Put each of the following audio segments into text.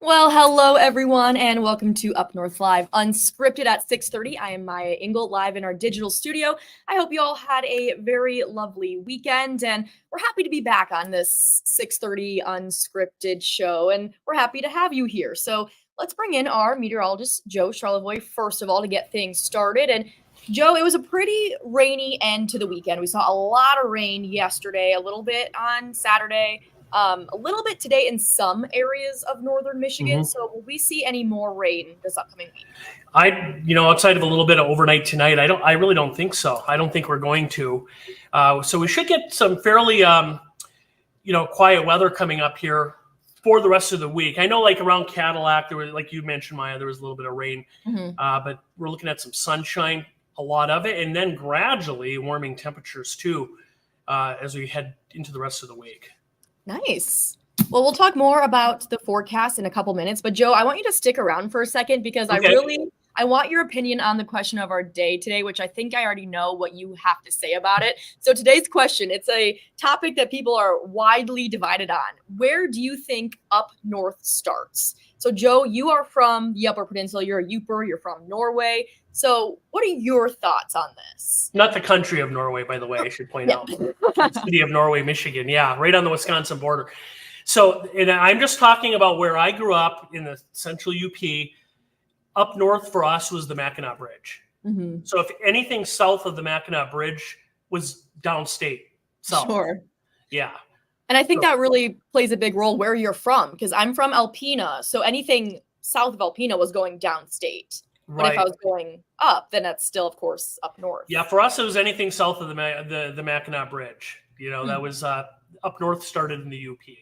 Well, hello everyone, and welcome to UpNorthLive Unscripted at 6:30. I am Maya Ingle, live in our digital studio. I hope you all had a very lovely weekend, and we're happy to be back on this 6:30 unscripted show, and we're happy to have you here. So let's bring in our meteorologist, Joe Charlevoix, first of all, to get things started. And Joe, it was a pretty rainy end to the weekend. We saw a lot of rain yesterday, a little bit on Saturday. A little bit today in some areas of northern Michigan. Mhm. So will we see any more rain this upcoming week? Outside of a little bit of overnight tonight, I really don't think so. I don't think we're going to. So we should get some fairly, quiet weather coming up here for the rest of the week. I know, like around Cadillac, there was, like you mentioned, Maya, there was a little bit of rain, but we're looking at some sunshine, a lot of it, and then gradually warming temperatures too as we head into the rest of the week. Nice. Well, we'll talk more about the forecast in a couple minutes, but Joe, I want you to stick around for a second because Okay. I want your opinion on the question of our day today, which I think I already know what you have to say about it. So today's question, it's a topic that people are widely divided on. Where do you think up north starts? So Joe, you are from the Upper Peninsula, you're a Yooper, you're from Norway. So what are your thoughts on this? Not the country of Norway, by the way, I should point Yeah. out. The city of Norway, Michigan. Yeah, right on the Wisconsin border. So, and I'm just talking about where I grew up in the central UP. Up north for us was the Mackinac Bridge. Mhm. So if anything south of the Mackinac Bridge was downstate. South. Sure. Yeah. And I think that really plays a big role where you're from, because I'm from Alpena. So anything south of Alpena was going downstate. But if I Right. was going up, then that's still, of course, up north. Yeah, for us it was anything south of the Mackinac Bridge. That was up north, started in the UP.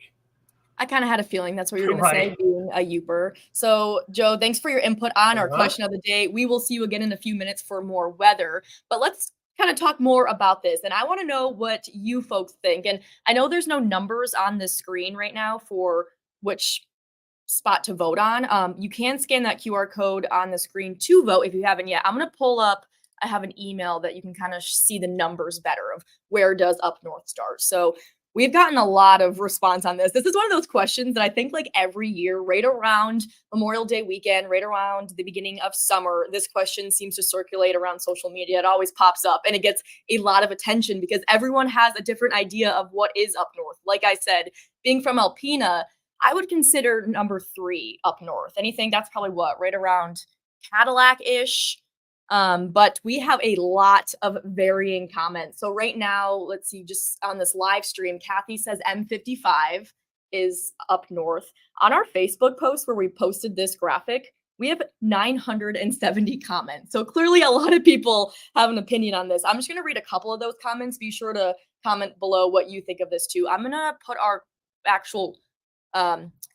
I kind of had a feeling that's what you were going to say, Right. being a Yooper. So, Joe, thanks for your input on our question of the day. We will see you again in a few minutes for more weather. But let's kind of talk more about this. And I want to know what you folks think. And I know there's no numbers on the screen right now for which spot to vote on. You can scan that QR code on the screen to vote if you haven't yet. I'm going to pull up, I have an email that you can kind of see the numbers better of where does up north start. So we've gotten a lot of response on this. This is one of those questions that I think like every year, right around Memorial Day weekend, right around the beginning of summer, this question seems to circulate around social media. It always pops up and it gets a lot of attention because everyone has a different idea of what is up north. Like I said, being from Alpena, I would consider number 3 up north. Anything that's probably what, right around Cadillac-ish. But we have a lot of varying comments. So right now, let's see, just on this live stream, Kathy says M55 is up north. On our Facebook post where we posted this graphic, we have 970 comments. So clearly a lot of people have an opinion on this. I'm just going to read a couple of those comments. Be sure to comment below what you think of this too. I'm going to put our actual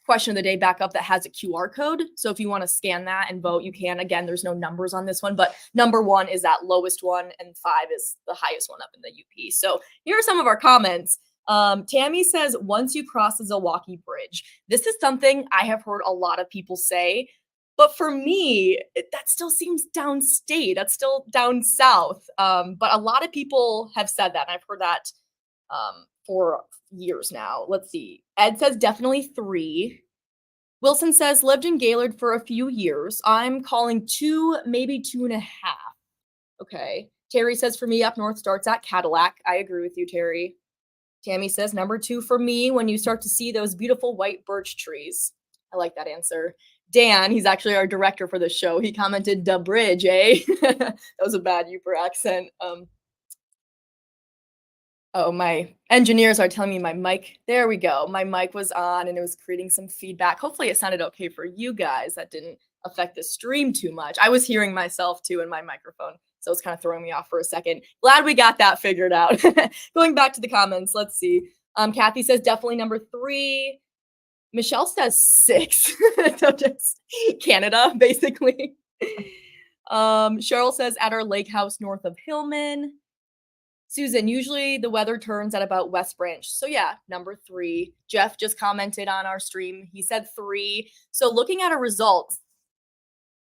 question of the day back up that has a QR code. So if you want to scan that and vote, you can. Again, there's no numbers on this one, but number 1 is that lowest one and 5 is the highest one up in the UP. So here are some of our comments. Tammy says, once you cross the Zilwaukee Bridge. This is something I have heard a lot of people say, but for me, that still seems downstate. That's still down south. But a lot of people have said that. And I've heard that for years now. Let's see. Ed says definitely 3. Wilson says lived in Gaylord for a few years. I'm calling 2, maybe 2.5. Okay. Terry says for me, up north starts at Cadillac. I agree with you, Terry. Tammy says number 2 for me when you start to see those beautiful white birch trees. I like that answer. Dan, he's actually our director for the show. He commented, "Da bridge, eh?" That was a bad Uper accent. Oh, my engineers are telling me my mic. There we go. My mic was on and it was creating some feedback. Hopefully it sounded okay for you guys. That didn't affect the stream too much. I was hearing myself too in my microphone. So it's kind of throwing me off for a second. Glad we got that figured out. Going back to the comments, let's see. Kathy says definitely number 3. Michelle says 6. So just Canada, basically. Cheryl says at our lake house north of Hillman. Susan, usually the weather turns at about West Branch. So yeah, number 3. Jeff just commented on our stream. He said 3. So looking at our results,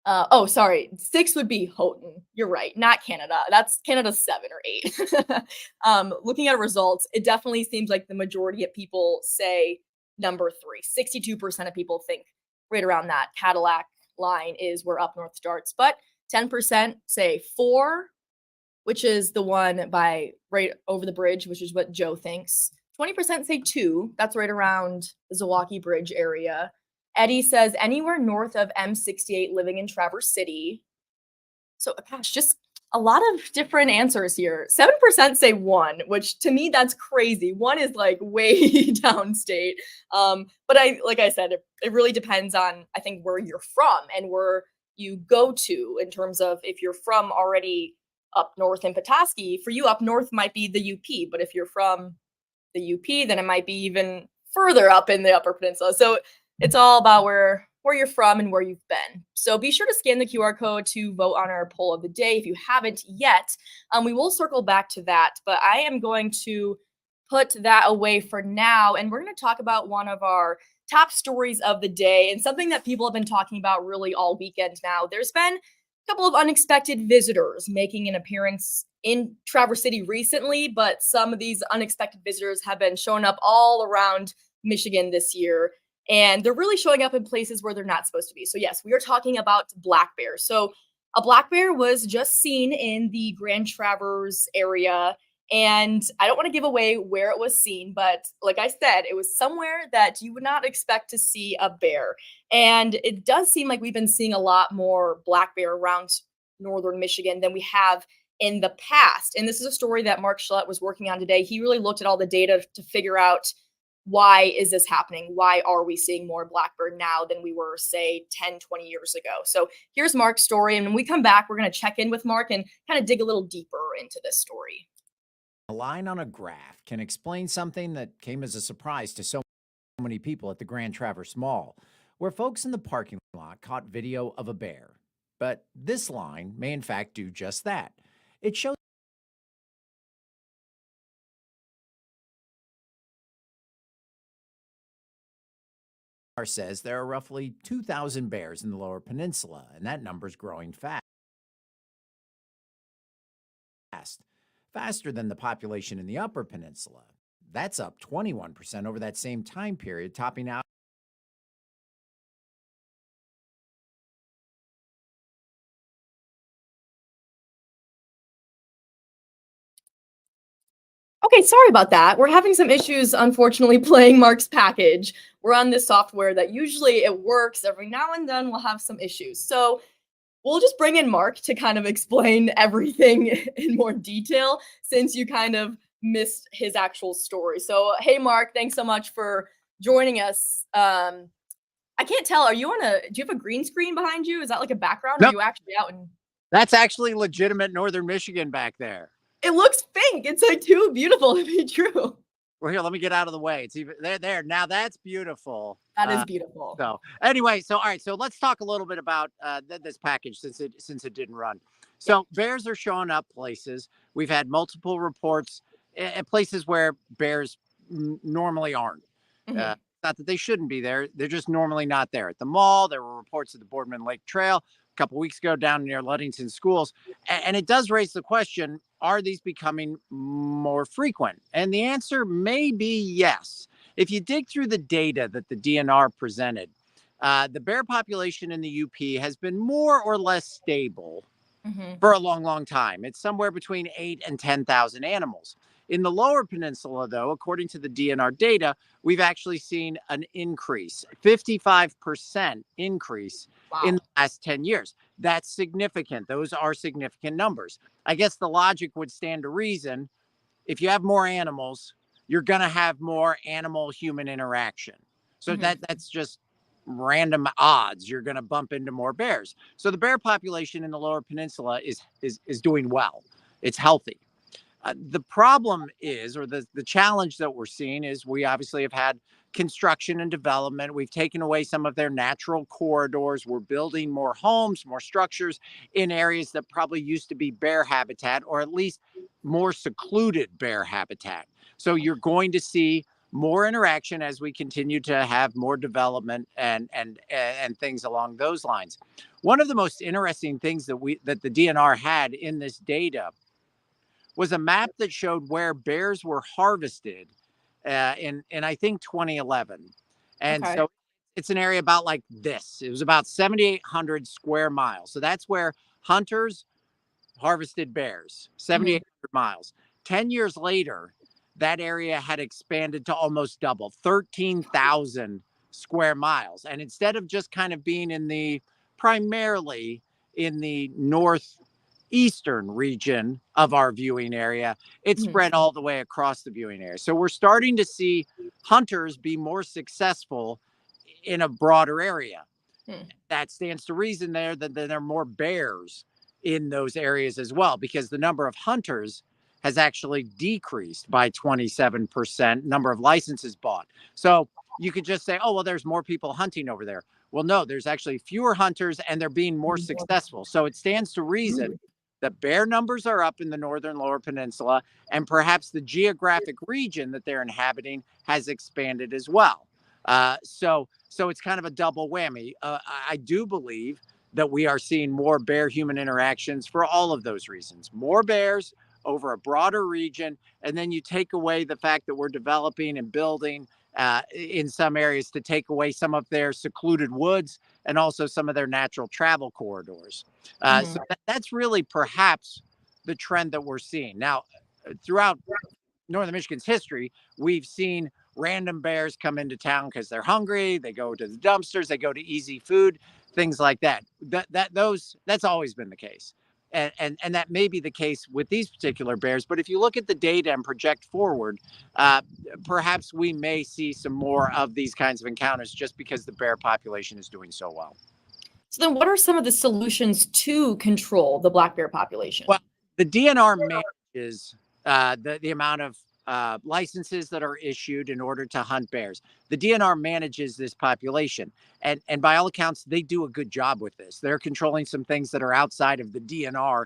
6 would be Houghton. You're right, not Canada. That's Canada 7 or 8. Looking at our results, it definitely seems like the majority of people say number 3. 62% of people think right around that Cadillac line is where Up North starts. But 10% say 4, which is the one by right over the bridge, which is what Joe thinks. 20% say 2. That's right around the Zilwaukee Bridge area. Eddie says anywhere north of M68 living in Traverse City. So, gosh, just a lot of different answers here. 7% say 1, which to me that's crazy. 1 is like way downstate. But like I said, it really depends on I think where you're from and where you go to in terms of if you're from already up north in Petoskey, for you up north might be the UP, but if you're from the UP, then it might be even further up in the Upper Peninsula. So it's all about where you're from and where you've been. So be sure to scan the QR code to vote on our poll of the day if you haven't yet. We will circle back to that, but I am going to put that away for now, and we're going to talk about one of our top stories of the day and something that people have been talking about really all weekend now. There's been a couple of unexpected visitors making an appearance in Traverse City recently, but some of these unexpected visitors have been showing up all around Michigan this year, and they're really showing up in places where they're not supposed to be. So yes, we are talking about black bears. So a black bear was just seen in the Grand Traverse area, and I don't want to give away where it was seen, but like I said, it was somewhere that you would not expect to see a bear. And it does seem like we've been seeing a lot more black bear around northern Michigan than we have in the past. And this is a story that Mark Schlett was working on today. He really looked at all the data to figure out why is this happening? Why are we seeing more blackbird now than we were, say, 10, 20 years ago? So here's Mark's story. And when we come back, we're going to check in with Mark and kind of dig a little deeper into this story. A line on a graph can explain something that came as a surprise to so many people at the Grand Traverse Mall, where folks in the parking lot caught video of a bear. But this line may in fact do just that. It shows says there are roughly 2,000 bears in the Lower Peninsula, and that number's growing fast. Faster than the population in the Upper Peninsula. That's up 21% over that same time period, topping out Okay, sorry about that. We're having some issues, unfortunately, playing Mark's package. We're on this software that usually it works. Every now and then we'll have some issues. So we'll just bring in Mark to kind of explain everything in more detail since you kind of missed his actual story. So, hey, Mark, thanks so much for joining us. I can't tell. Do you have a green screen behind you? Is that like a background? Nope. Or are you actually out in? That's actually legitimate northern Michigan back there. It looks fake. It's like too beautiful to be true. Well, here, let me get out of the way. It's even there. Now that's beautiful. That is beautiful. So anyway, all right. So let's talk a little bit about this package since it didn't run. So bears are showing up places. We've had multiple reports at places where bears normally aren't. Mm-hmm. Not that they shouldn't be there. They're just normally not there. At the mall, there were reports of the Boardman Lake Trail a couple weeks ago down near Ludington Schools. And it does raise the question, are these becoming more frequent? And the answer may be yes. If you dig through the data that the DNR presented, the bear population in the UP has been more or less stable for a long, long time. It's somewhere between 8,000 and 10,000 animals. In the Lower Peninsula, though, according to the DNR data, we've actually seen an increase, 55% increase in the last 10 years. That's significant. Those are significant numbers. I guess the logic would stand to reason. If you have more animals, you're going to have more animal-human interaction. So that's just random odds. You're going to bump into more bears. So the bear population in the Lower Peninsula is doing well. It's healthy. The problem is, or the challenge that we're seeing is, we obviously have had construction and development. We've taken away some of their natural corridors. We're building more homes, more structures in areas that probably used to be bear habitat, or at least more secluded bear habitat. So you're going to see more interaction as we continue to have more development and things along those lines. One of the most interesting things that the DNR had in this data was a map that showed where bears were harvested in I think 2011. And so It's an area about like this. It was about 7,800 square miles. So that's where hunters harvested bears, Mhm. 7,800 miles. 10 years later, that area had expanded to almost double, 13,000 square miles. And instead of just kind of being primarily in the northeastern region of our viewing area, it Mhm. spread all the way across the viewing area. So we're starting to see hunters be more successful in a broader area. Hmm. That stands to reason that there are more bears in those areas as well, because the number of hunters has actually decreased by 27%, number of licenses bought. So you could just say, oh, well, there's more people hunting over there. Well, no, there's actually fewer hunters and they're being more successful. So it stands to reason that bear numbers are up in the northern lower peninsula, and perhaps the geographic region that they're inhabiting has expanded as well. So it's kind of a double whammy. I do believe that we are seeing more bear human interactions for all of those reasons. More bears over a broader region, and then you take away the fact that we're developing and building in some areas to take away some of their secluded woods and also some of their natural travel corridors. So Mhm. that's really perhaps the trend that we're seeing now throughout northern Michigan's history. We've seen random bears come into town because they're hungry. They go to the dumpsters. They go to easy food, things like that. That's always been the case, and that may be the case with these particular bears. But if you look at the data and project forward, uh, perhaps we may see some more of these kinds of encounters just because the bear population is doing so well. So then what are some of the solutions to control the black bear Well, population? the DNR manages the amount of licenses that are issued in order to hunt bears. The DNR manages this population, and by all accounts, they do a good job with this. They're controlling some things that are outside of the DNR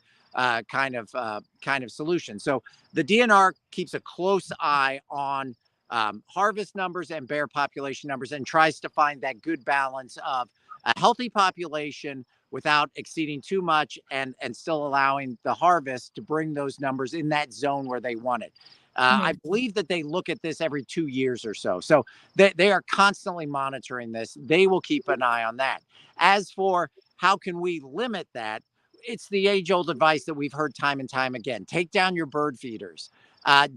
kind of solution. So the DNR keeps a close eye on harvest numbers and bear population numbers, and tries to find that good balance of a healthy population without exceeding too much, and still allowing the harvest to bring those numbers in that zone where they want it. I Mhm. believe that they look at this every 2 years or so. So they are constantly monitoring this. They will keep an eye on that. As for how can we limit that, it's the age old advice that we've heard time and time again: take down your bird feeders.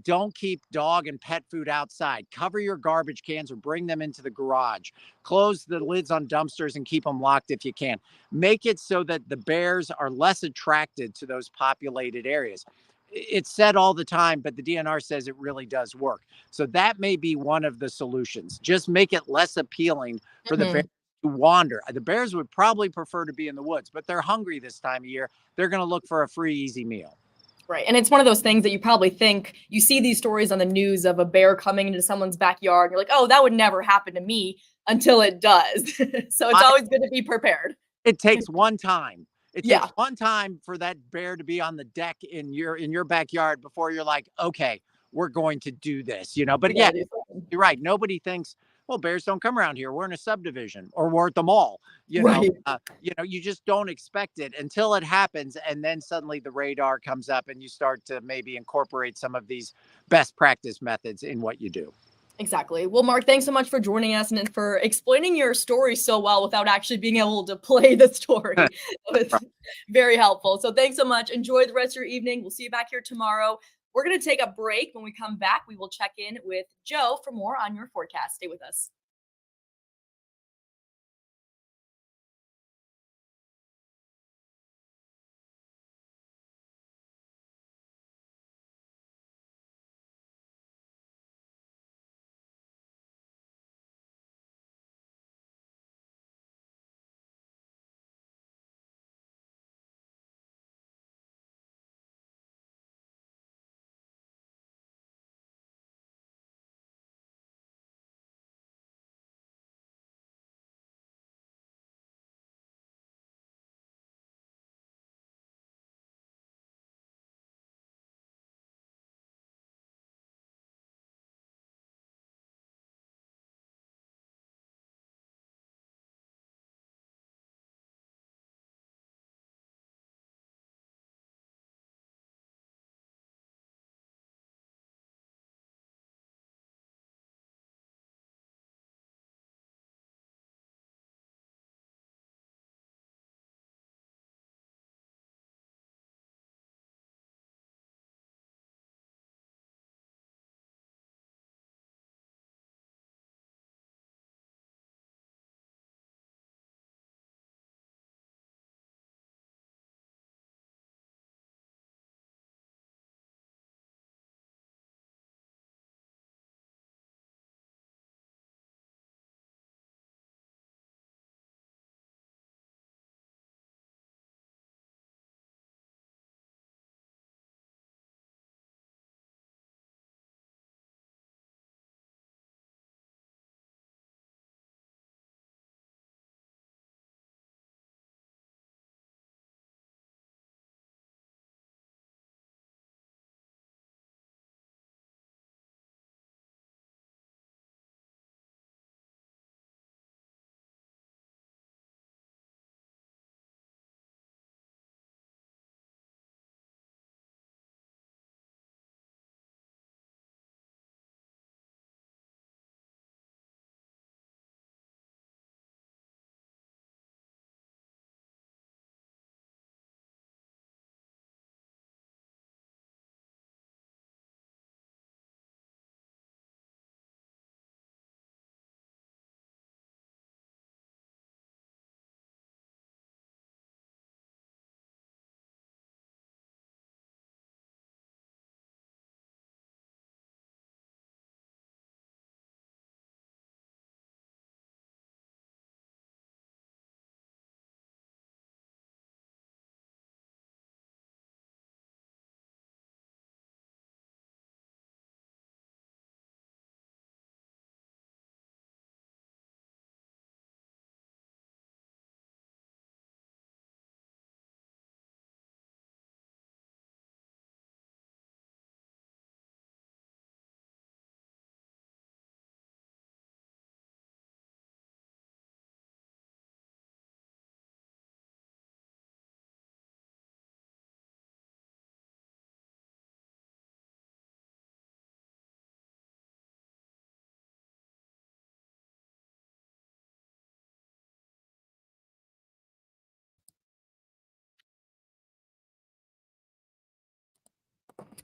Don't keep dog and pet food outside. Cover your garbage cans or bring them into the garage. Close the lids on dumpsters and keep them locked if you can. Make it so that the bears are less attracted to those populated areas. It's said all the time, but the DNR says it really does work. So that may be one of the solutions. Just make it less appealing for the bears Mhm. to wander. The bears would probably prefer to be in the woods, but they're hungry this time of year. They're going to look for a free, easy meal. Right, and it's one of those things that you probably think you see these stories on the news of a bear coming into someone's backyard, you're like, "Oh, that would never happen to me," until it does. So it's I, always good to be prepared. it takes one time. It takes Yeah. one time for that bear to be on the deck in your backyard before you're like, okay, we're going to do this. But We gotta again, do something. you're right. Nobody thinks, well, bears don't come around here. We're in a subdivision or we're at the mall. Right. You just don't expect it until it happens, and then suddenly the radar comes up, and you start to maybe incorporate some of these best practice methods in what you do. Exactly. Well, Mark, thanks so much for joining us and for explaining your story so well without actually being able to play the story. It was very helpful. So thanks so much. Enjoy the rest of your evening. We'll see you back here tomorrow. We're going to take a break. When we come back, we will check in with Joe for more on your forecast. Stay with us.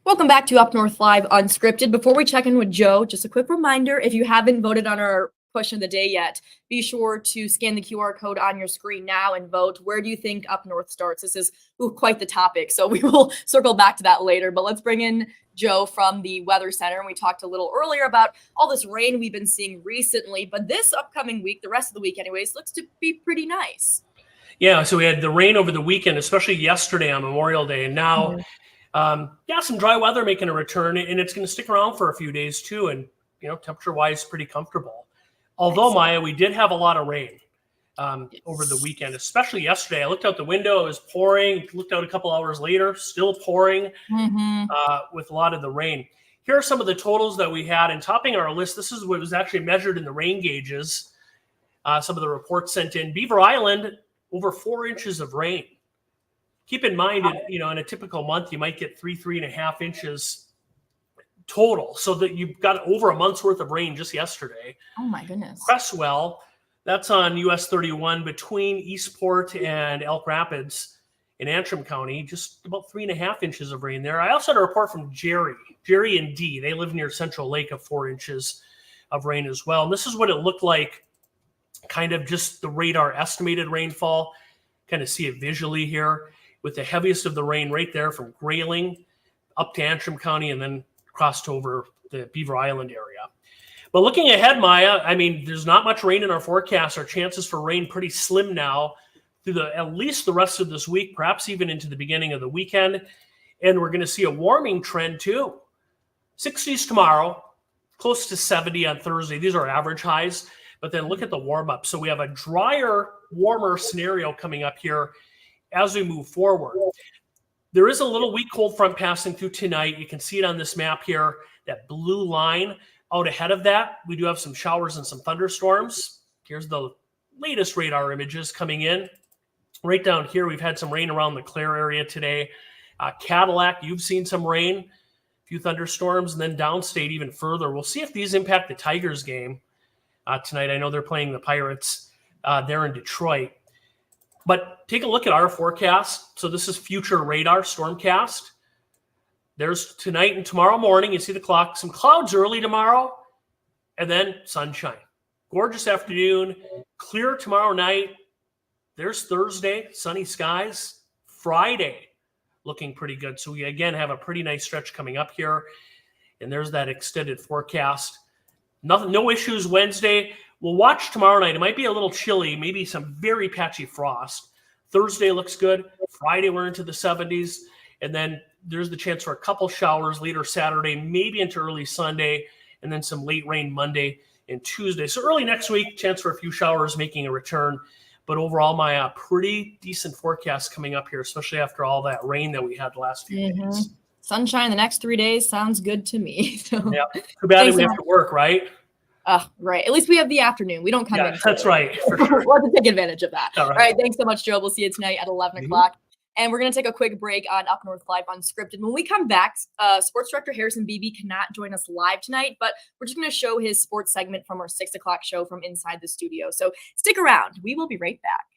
Welcome back to Up North Live Unscripted. Before we check in with Joe, just a quick reminder, if you haven't voted on our question of the day yet, be sure to scan the QR code on your screen now and vote. Where do you think Up North starts? This is quite the topic, so we will circle back to that later. But let's bring in Joe from the Weather Center. And we talked a little earlier about all this rain we've been seeing recently, but this upcoming week, the rest of the week anyways, looks to be pretty nice. Yeah, so we had the rain over the weekend, especially yesterday on Memorial Day, and now some dry weather making a return, and it's going to stick around for a few days too. And temperature-wise, pretty comfortable. Although Maya, we did have a lot of rain over the weekend, especially yesterday. I looked out the window; it was pouring. Looked out a couple hours later, still pouring with a lot of the rain. Here are some of the totals that we had, and topping our list. This is what was actually measured in the rain gauges. Some of the reports sent in. Beaver Island, over 4 inches of rain. Keep in mind, in a typical month, you might get 3.5 inches total. So that you've got over a month's worth of rain just yesterday. Oh my goodness. Cresswell, that's on US 31 between Eastport and Elk Rapids in Antrim County, just about 3.5 inches of rain there. I also had a report from Jerry and Dee. They live near Central Lake of 4 inches of rain as well. And this is what it looked like, kind of just the radar estimated rainfall. Kind of see it visually here, with the heaviest of the rain right there from Grayling up to Antrim County and then crossed over the Beaver Island area. But looking ahead, Maya, I mean, there's not much rain in our forecast. Our chances for rain pretty slim now through at least the rest of this week, perhaps even into the beginning of the weekend. And we're going to see a warming trend too. 60s tomorrow, close to 70 on Thursday. These are average highs. But then look at the warm up. So we have a drier, warmer scenario coming up here as we move forward. There is a little weak cold front passing through tonight. You can see it on this map here, that blue line. Out ahead of that, we do have some showers and some thunderstorms. Here's the latest radar images coming in. Right down here, we've had some rain around the Clare area today. Cadillac, you've seen some rain, a few thunderstorms, and then downstate even further. We'll see if these impact the Tigers game tonight. I know they're playing the Pirates there in Detroit. But take a look at our forecast. So this is future radar stormcast. There's tonight and tomorrow morning. You see the clock. Some clouds early tomorrow, and then sunshine. Gorgeous afternoon. Clear tomorrow night. There's Thursday, sunny skies. Friday, looking pretty good. So we, again, have a pretty nice stretch coming up here. And there's that extended forecast. No issues Wednesday. We'll watch tomorrow night. It might be a little chilly, maybe some very patchy frost. Thursday looks good. Friday, we're into the 70s. And then there's the chance for a couple showers later Saturday, maybe into early Sunday, and then some late rain Monday and Tuesday. So early next week, chance for a few showers making a return. But overall, my pretty decent forecast coming up here, especially after all that rain that we had the last few days. Sunshine the next 3 days sounds good to me. So. Yeah, too bad we have to work, right? Right. At least we have the afternoon. We don't come in. That's right. For sure. We'll have to take advantage of that. All right. Thanks so much, Joe. We'll see you tonight at 11 o'clock. And we're going to take a quick break on Up North Live Unscripted. When we come back, Sports Director Harrison Beebe cannot join us live tonight, but we're just going to show his sports segment from our 6 o'clock show from inside the studio. So stick around. We will be right back.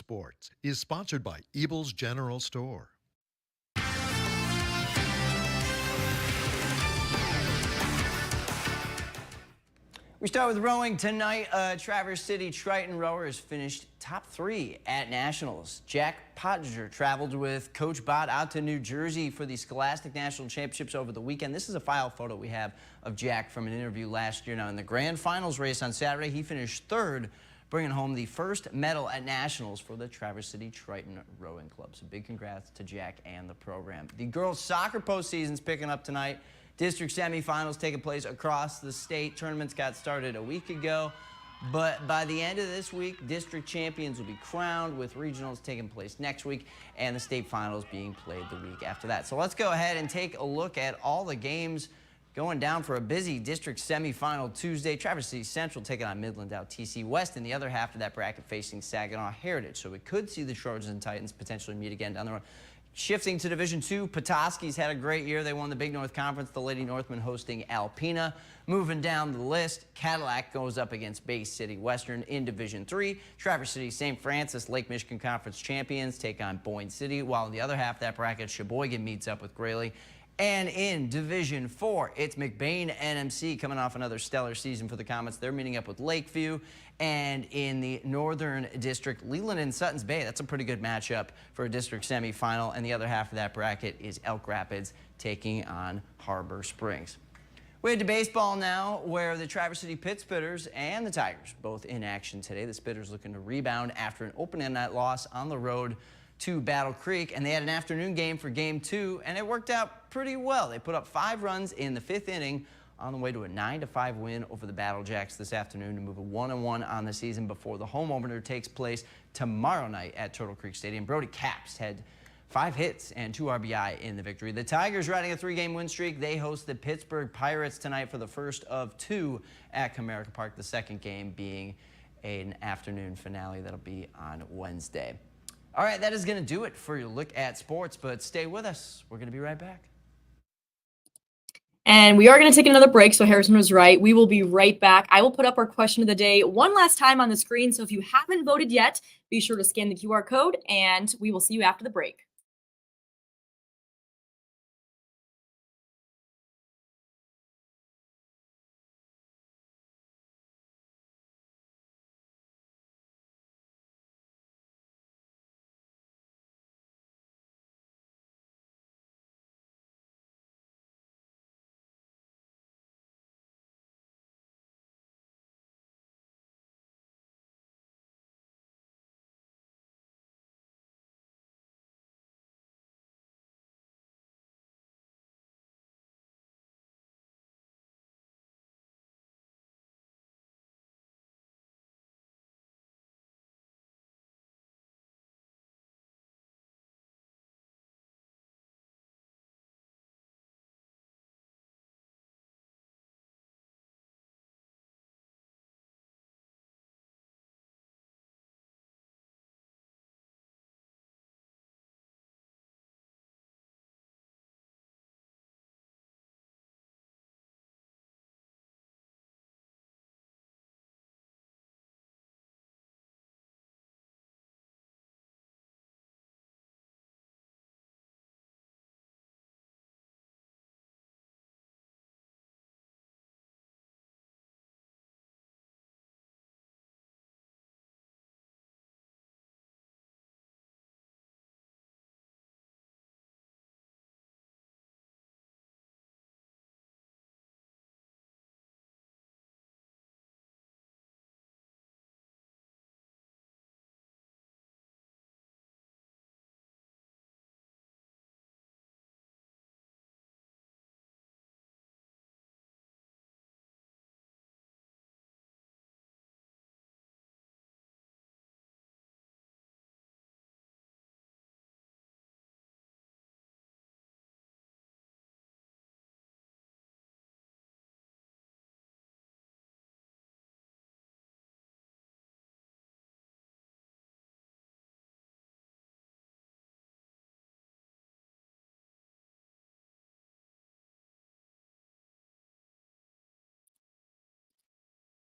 Sports is sponsored by Ebel's General Store. We start with rowing tonight. Traverse City Triton rowers finished top 3 at Nationals. Jack Pottinger traveled with Coach Bott out to New Jersey for the Scholastic National Championships over the weekend. This is a file photo we have of Jack from an interview last year. Now, in the grand finals race on Saturday, he finished 3rd, bringing home the first medal at Nationals for the Traverse City Triton Rowing Club. So big congrats to Jack and the program. The girls' soccer postseason's picking up tonight. District semifinals taking place across the state. Tournaments got started a week ago, but by the end of this week, district champions will be crowned, with regionals taking place next week and the state finals being played the week after that. So let's go ahead and take a look at all the games going down for a busy district semifinal Tuesday. Traverse City Central taking on Midland out TC West in the other half of that bracket, facing Saginaw Heritage. So we could see the Trojans and Titans potentially meet again down the road. Shifting to Division II, Petoskey's had a great year. They won the Big North Conference, the Lady Northmen hosting Alpena. Moving down the list, Cadillac goes up against Bay City Western in Division III. Traverse City St. Francis, Lake Michigan Conference champions, take on Boyne City, while in the other half of that bracket, Sheboygan meets up with Grayling. And in Division IV, it's McBain NMC coming off another stellar season for the Comets. They're meeting up with Lakeview. And in the Northern District, Leland and Sutton's Bay. That's a pretty good matchup for a district semifinal. And the other half of that bracket is Elk Rapids taking on Harbor Springs. We head to baseball now, where the Traverse City Pittsburghers and the Tigers both in action today. The Spitters looking to rebound after an opening night loss on the road to Battle Creek, and they had an afternoon game for Game 2, and it worked out pretty well. They put up 5 runs in the 5th inning on the way to a 9-5 win over the Battle Jacks this afternoon to move a 1-1 on the season before the home opener takes place tomorrow night at Turtle Creek Stadium. Brody Capps had 5 hits and 2 RBI in the victory. The Tigers riding a 3-game win streak. They host the Pittsburgh Pirates tonight for the first of 2 at Comerica Park, the second game being an afternoon finale that'll be on Wednesday. All right, that is going to do it for your look at sports, but stay with us. We're going to be right back. And we are going to take another break, so Harrison was right. We will be right back. I will put up our question of the day one last time on the screen, so if you haven't voted yet, be sure to scan the QR code, and we will see you after the break.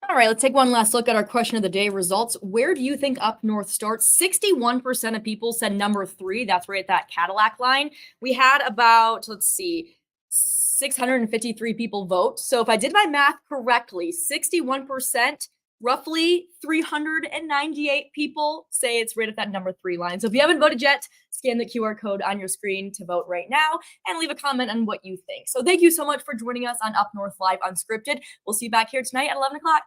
All right, let's take one last look at our question of the day results. Where do you think Up North starts? 61% of people said number 3. That's right at that Cadillac line. We had about, let's see, 653 people vote. So if I did my math correctly, 61%, roughly 398 people say it's right at that number 3 line. So if you haven't voted yet, scan the QR code on your screen to vote right now and leave a comment on what you think. So thank you so much for joining us on Up North Live Unscripted. We'll see you back here tonight at 11 o'clock.